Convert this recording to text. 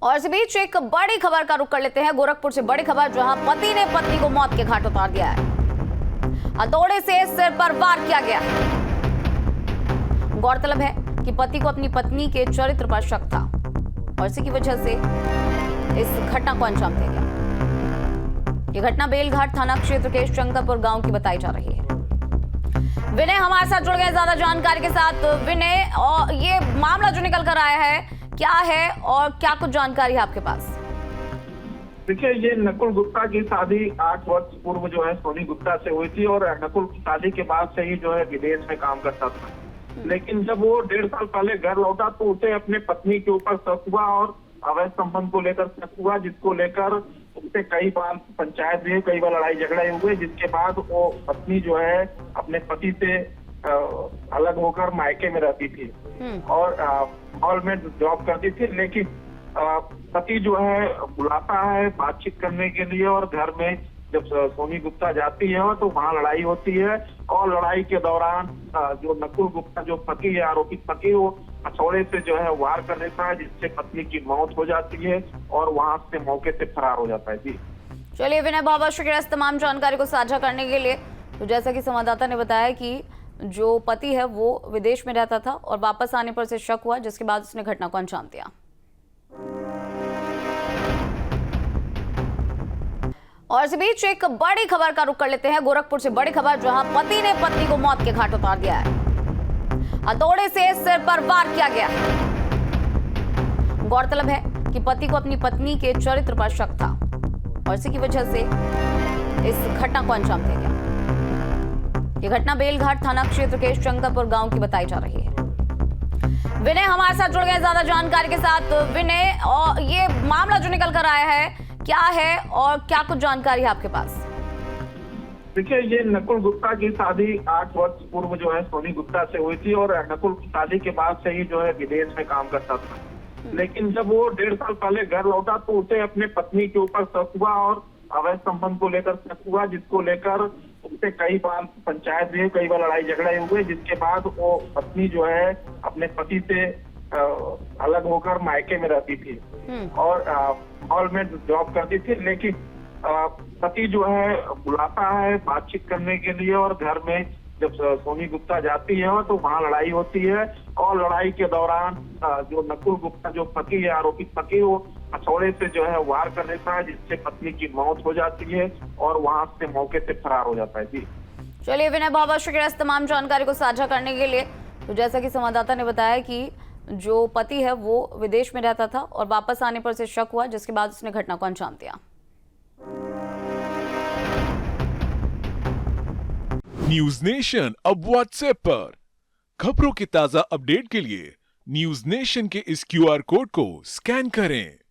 और इस बीच एक बड़ी खबर का रुख कर लेते हैं। गोरखपुर से बड़ी खबर, जहां पति ने पत्नी को मौत के घाट उतार दिया है। हथौड़े से सिर पर वार किया गया। गौरतलब है कि पति को अपनी पत्नी के चरित्र पर शक था और इसी की वजह से इस घटना को अंजाम दिया गया। यह घटना बेलघाट थाना क्षेत्र के शंकरपुर गांव की बताई जा रही है। विनय हमारे साथ जुड़ गए ज्यादा जानकारी के साथ। विनय, और ये मामला जो निकल कर आया है क्या है और क्या कुछ जानकारी है आपके पास? देखिए, ये नकुल गुप्ता की शादी 8 वर्ष पूर्व जो है सोनी गुप्ता से हुई थी और नकुल शादी के बाद से ही जो है विदेश में काम करता था। लेकिन जब वो 1.5 साल पहले घर लौटा तो उसे अपने पत्नी के ऊपर शक हुआ और अवैध संबंध को लेकर शक हुआ, जिसको लेकर उसे कई बार पंचायत में कई बार लड़ाई झगड़े हुए, जिसके बाद वो पत्नी जो है अपने पति से अलग होकर मायके में रहती थी और मॉल में जॉब करती थी। लेकिन पति जो है बुलाता है बातचीत करने के लिए और घर में जब सोनी गुप्ता जाती है तो वहाँ लड़ाई होती है और लड़ाई के दौरान जो नकुल गुप्ता जो पति है, आरोपित पति, वो हथौड़े से जो है वार कर देता है, जिससे पत्नी की मौत हो जाती है और वहाँ से मौके से फरार हो जाता है। जी चलिए विनय, बहुत बहुत शुक्रिया इस तमाम जानकारी को साझा करने के लिए। तो जैसा कि संवाददाता ने बताया कि जो पति है वो विदेश में रहता था और वापस आने पर उसे शक हुआ, जिसके बाद उसने घटना को अंजाम दिया। और इस बीच एक बड़ी खबर का रुख कर लेते हैं। गोरखपुर से बड़ी खबर, जहां पति ने पत्नी को मौत के घाट उतार दिया है। हथौड़े से सिर पर वार किया गया। गौरतलब है कि पति को अपनी पत्नी के चरित्र पर शक था और इसी की वजह से इस घटना को अंजाम दिया गया। यह घटना बेलघाट थाना क्षेत्र के शंकरपुर गांव की बताई जा रही है। विनय हमारे साथ जुड़ गए ज्यादा जानकारी के साथ। विनय, और ये मामला जो निकल कर आया है क्या है और क्या कुछ जानकारी है आपके पास? देखिए, ये नकुल गुप्ता की शादी 8 वर्ष पूर्व जो है सोनी गुप्ता से हुई थी और नकुल शादी के बाद से ही जो है विदेश में काम करता था। लेकिन जब वो 1.5 साल पहले घर लौटा तो उसे अपने पत्नी के ऊपर शक हुआ और अवैध संबंध को लेकर शक हुआ, जिसको लेकर उसे कई बार पंचायत में कई बार लड़ाई झगड़े हुए, जिसके बाद वो पत्नी जो है अपने पति से अलग होकर मायके में रहती थी और मॉल में जॉब करती थी। लेकिन पति जो है बुलाता है बातचीत करने के लिए और घर में जब सोनी गुप्ता जाती है तो वहाँ लड़ाई होती है और लड़ाई के दौरान जो नकुल गुप्ता जो पति है, आरोपित पति, वो हथौड़े से जो है वार कर देता है, जिससे पत्नी की मौत हो जाती है और वहाँ से मौके से फरार हो जाता है। जी चलिए विनय, बहुत बहुत शुक्रिया इस तमाम जानकारी को साझा करने के लिए। तो जैसा कि संवाददाता ने बताया कि जो पति है वो विदेश में रहता था और वापस आने पर उसे शक हुआ, जिसके बाद उसने घटना को अंजाम दिया। न्यूज नेशन अब व्हाट्सएप पर खबरों की ताजा अपडेट के लिए न्यूज नेशन के इस QR कोड को स्कैन करें।